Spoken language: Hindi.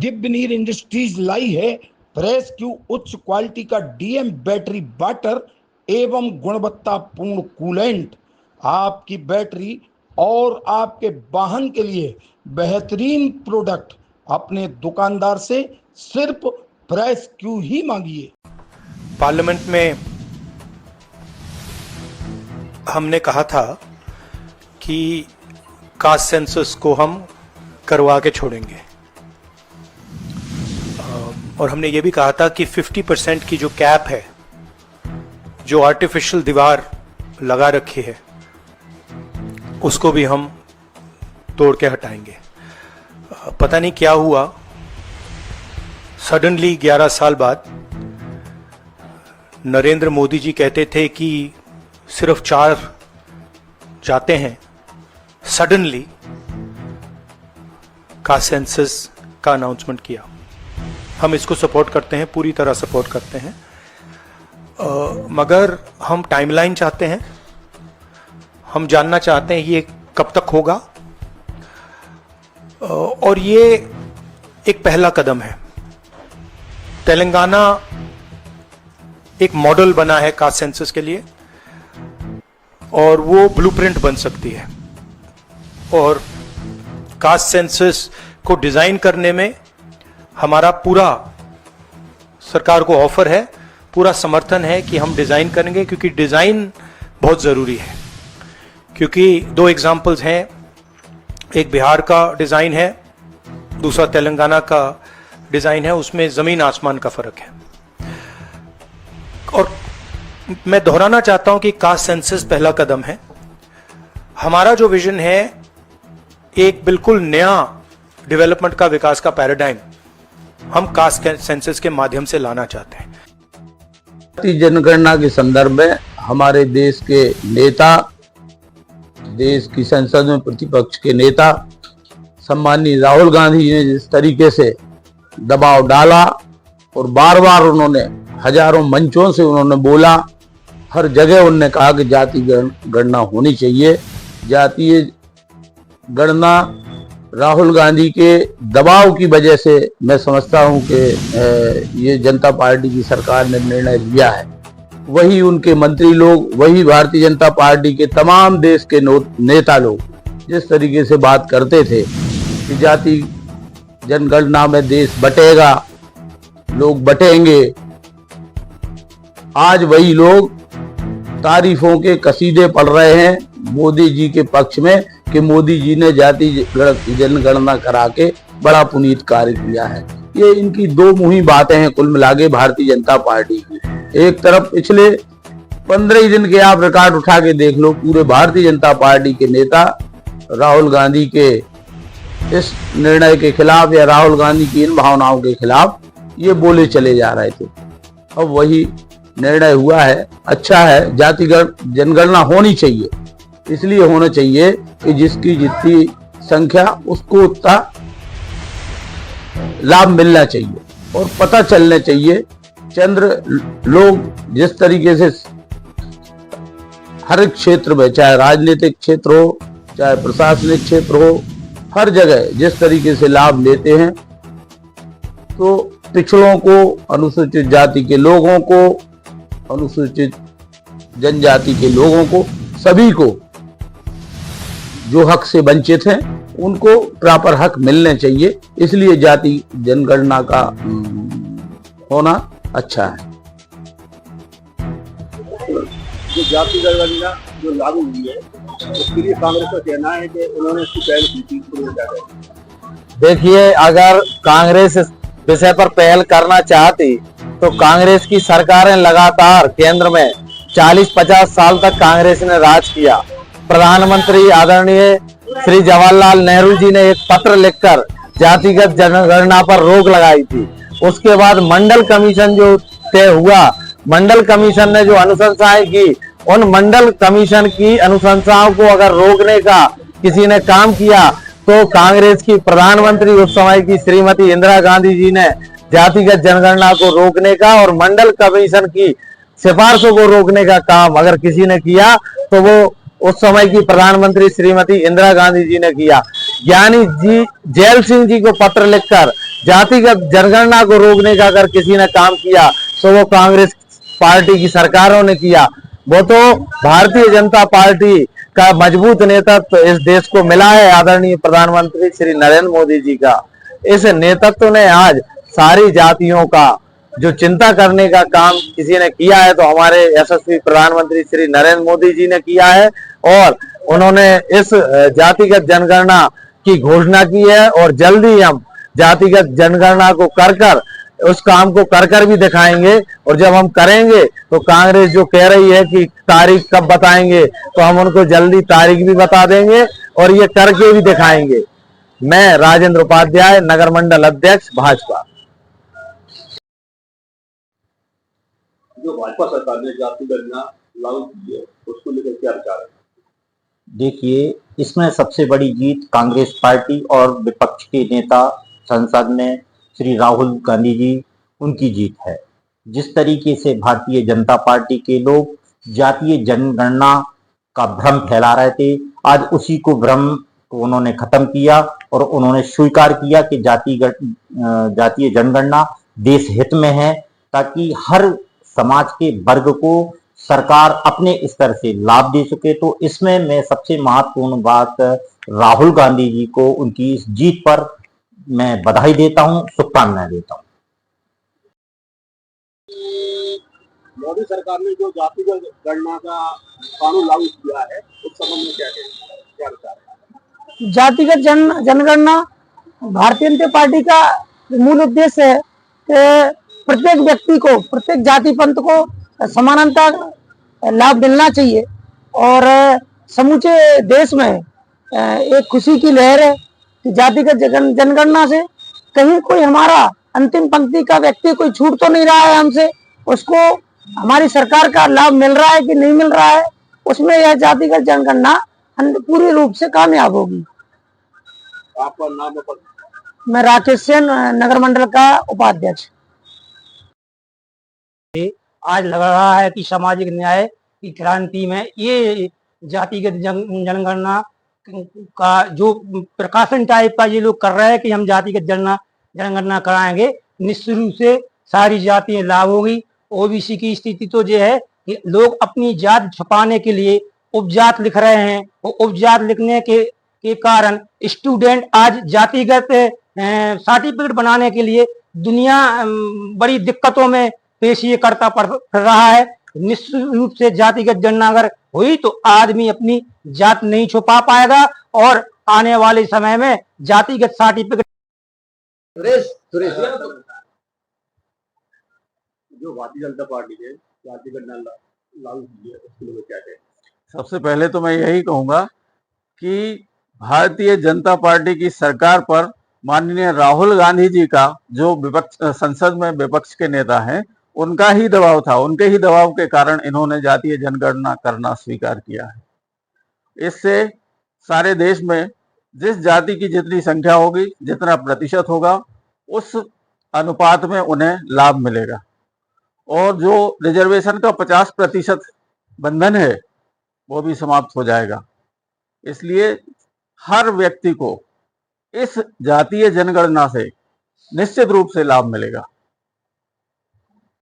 दिव्यनीर इंडस्ट्रीज लाई है प्रेस क्यू उच्च क्वालिटी का डीएम बैटरी वाटर एवं गुणवत्तापूर्ण कूलेंट। आपकी बैटरी और आपके वाहन के लिए बेहतरीन प्रोडक्ट अपने दुकानदार से सिर्फ प्रेस क्यू ही मांगिए। पार्लियामेंट में हमने कहा था कि कास्ट सेंसस को हम करवा के छोड़ेंगे और हमने ये भी कहा था कि 50% की जो कैप है, जो आर्टिफिशियल दीवार लगा रखी है, उसको भी हम तोड़ के हटाएंगे। पता नहीं क्या हुआ, सडनली 11 साल बाद नरेंद्र मोदी जी कहते थे कि सिर्फ 4 जाते हैं, सडनली कास्ट सेंसस का अनाउंसमेंट किया। हम इसको सपोर्ट करते हैं, पूरी तरह सपोर्ट करते हैं, मगर हम टाइमलाइन चाहते हैं। हम जानना चाहते हैं ये कब तक होगा, और ये एक पहला कदम है। तेलंगाना एक मॉडल बना है कास्ट सेंसस के लिए और वो ब्लूप्रिंट बन सकती है। और कास्ट सेंसस को डिजाइन करने में हमारा पूरा सरकार को ऑफर है, पूरा समर्थन है कि हम डिजाइन करेंगे, क्योंकि डिजाइन बहुत जरूरी है। क्योंकि 2 एग्जाम्पल्स हैं, एक बिहार का डिजाइन है, दूसरा तेलंगाना का डिजाइन है, उसमें जमीन आसमान का फर्क है। और मैं दोहराना चाहता हूं कि कास्ट सेंसस पहला कदम है। हमारा जो विजन है एक बिल्कुल नया डेवलपमेंट का, विकास का पैराडाइम हम कास्ट सेंसस के माध्यम से लाना चाहते हैं। जनगणना के संदर्भ में हमारे देश के नेता, देश की संसद में प्रतिपक्ष के नेता सम्माननीय राहुल गांधी जी ने जिस तरीके से दबाव डाला और बार बार उन्होंने हजारों मंचों से उन्होंने बोला, हर जगह उन्होंने कहा कि जाति गणना होनी चाहिए। जातीय गणना राहुल गांधी के दबाव की वजह से मैं समझता हूं कि ये जनता पार्टी की सरकार ने निर्णय लिया है। वही उनके मंत्री लोग, वही भारतीय जनता पार्टी के तमाम देश के नेता लोग जिस तरीके से बात करते थे कि जाति जनगणना में देश बटेगा, लोग बटेंगे, आज वही लोग तारीफों के कसीदे पढ़ रहे हैं मोदी जी के पक्ष में कि मोदी जी ने जाति जनगणना करा के बड़ा पुनीत कार्य किया है। ये इनकी 2 मुही बातें हैं कुल मिला के भारतीय जनता पार्टी की। एक तरफ पिछले 15 दिन के आप रिकॉर्ड उठा के देख लो, पूरे भारतीय जनता पार्टी के नेता राहुल गांधी के इस निर्णय के खिलाफ या राहुल गांधी की इन भावनाओं के खिलाफ ये बोले चले जा रहे थे। अब वही निर्णय हुआ है, अच्छा है। जाति जनगणना होनी चाहिए, इसलिए होना चाहिए कि जिसकी जितनी संख्या उसको उतना लाभ मिलना चाहिए और पता चलना चाहिए। चंद्र लोग जिस तरीके से हर एक क्षेत्र में, चाहे राजनीतिक क्षेत्र हो, चाहे प्रशासनिक क्षेत्र हो, हर जगह जिस तरीके से लाभ लेते हैं, तो पिछड़ों को, अनुसूचित जाति के लोगों को, अनुसूचित जनजाति के लोगों को, सभी को जो हक से वंचित हैं उनको प्रॉपर हक मिलने चाहिए। इसलिए जाति जनगणना का होना अच्छा है। जो जाति जनगणना जो लागू हुई है उसके लिए कांग्रेस का कहना है कि उन्होंने इसकी पहल की थी। देखिए, अगर कांग्रेस इस विषय पर पहल करना चाहती तो कांग्रेस की सरकारें लगातार केंद्र में 40-50 साल तक कांग्रेस ने राज किया। प्रधानमंत्री आदरणीय श्री जवाहरलाल नेहरू जी ने एक पत्र लिखकर जातिगत जनगणना पर रोक लगाई थी। उसके बाद मंडल कमीशन जो तय हुआ, मंडल कमीशन ने जो अनुशंसाएं की, उन मंडल कमीशन की अनुशंसाओं को अगर रोकने का किसी ने काम किया तो कांग्रेस की प्रधानमंत्री उस समय की श्रीमती इंदिरा गांधी जी ने जातिगत जनगणना को रोकने का और मंडल कमीशन की सिफारिशों को रोकने का काम अगर किसी ने किया तो वो उस समय की प्रधानमंत्री श्रीमती इंदिरा गांधी जी ने किया। ज्ञानी जी जैल सिंह जी को पत्र लिखकर जातिगत जनगणना को रोकने का अगर किसी ने काम किया तो वो कांग्रेस पार्टी की सरकारों ने किया। वो तो भारतीय जनता पार्टी का मजबूत नेतृत्व इस देश को मिला है, आदरणीय प्रधानमंत्री श्री नरेंद्र मोदी जी का। इस नेतृत्व ने आज सारी जातियों का जो चिंता करने का काम किसी ने किया है तो हमारे यशस्वी प्रधानमंत्री श्री नरेंद्र मोदी जी ने किया है, और उन्होंने इस जातिगत जनगणना की घोषणा की है, और जल्दी हम जातिगत जनगणना को कर उस काम को कर भी दिखाएंगे। और जब हम करेंगे तो कांग्रेस जो कह रही है कि तारीख कब बताएंगे, तो हम उनको जल्दी तारीख भी बता देंगे और ये करके भी दिखाएंगे। मैं राजेंद्र उपाध्याय, नगर मंडल अध्यक्ष, भाजपा। जो भाजपा सरकार ने जाति गणना लागू की है उसको लेकर क्या विचार है? देखिए, इसमें सबसे बड़ी जीत कांग्रेस पार्टी और विपक्ष के नेता संसद में श्री राहुल गांधी जी, उनकी जीत है। जिस तरीके से भारतीय जनता पार्टी के लोग जातीय जनगणना का भ्रम फैला रहे थे, आज उसी को भ्रम को उन्होंने खत्म किया और उन्होंने स्वीकार किया कि जातीय जनगणना देश हित में है, ताकि हर समाज के वर्ग को सरकार अपने स्तर से लाभ दे सके। तो इसमें मैं सबसे महत्वपूर्ण बात राहुल गांधी जी को उनकी इस जीत पर मैं बधाई देता हूं, शुभकामनाएं देता हूं। मोदी सरकार ने जो जातिगत गणना का कानून लागू किया है उस संबंध में क्या विचार है? जातिगत जनगणना भारतीय जनता पार्टी का मूल उद्देश्य है कि प्रत्येक व्यक्ति को, प्रत्येक जाति पंथ को समानांतर लाभ मिलना चाहिए, और समूचे देश में एक खुशी की लहर है कि जातिगत जनगणना से कहीं कोई हमारा अंतिम पंक्ति का व्यक्ति कोई छूट तो नहीं रहा है हमसे, उसको हमारी सरकार का लाभ मिल रहा है कि नहीं मिल रहा है, उसमें यह जातिगत जनगणना पूरी रूप से कामयाब होगी। आपका नाम है? मैं राकेश सेन, नगर मंडल का उपाध्यक्ष। आज लग रहा है कि सामाजिक न्याय की क्रांति में ये जातिगत जनगणना का जो प्रकाशन टाइप का ये लोग कर रहे हैं कि हम जातिगत जनगणना कराएंगे, निश्चित रूप से सारी जातियां लाभ होगी। ओबीसी की स्थिति तो ये है कि लोग अपनी जात छुपाने के लिए उपजात लिख रहे हैं, और उपजात लिखने के कारण स्टूडेंट आज जातिगत सर्टिफिकेट बनाने के लिए दुनिया बड़ी दिक्कतों में पेश ये करता पड़ रहा है। निश्चित रूप से जातिगत जनगणना अगर हुई तो आदमी अपनी जात नहीं छुपा पाएगा, और आने वाले समय में जातिगत सर्टिफिकेट। जो भारतीय जनता पार्टी ने जाति गणना लागू की है उसके लिए क्या कहें? सबसे पहले तो मैं यही कहूंगा कि भारतीय जनता पार्टी की सरकार पर माननीय राहुल गांधी जी का जो विपक्ष संसद में विपक्ष के नेता हैं, उनका ही दबाव था। उनके ही दबाव के कारण इन्होंने जातीय जनगणना करना स्वीकार किया है। इससे सारे देश में जिस जाति की जितनी संख्या होगी, जितना प्रतिशत होगा, उस अनुपात में उन्हें लाभ मिलेगा। और जो रिजर्वेशन का 50% बंधन है वो भी समाप्त हो जाएगा। इसलिए हर व्यक्ति को इस जातीय जनगणना से निश्चित रूप से लाभ मिलेगा।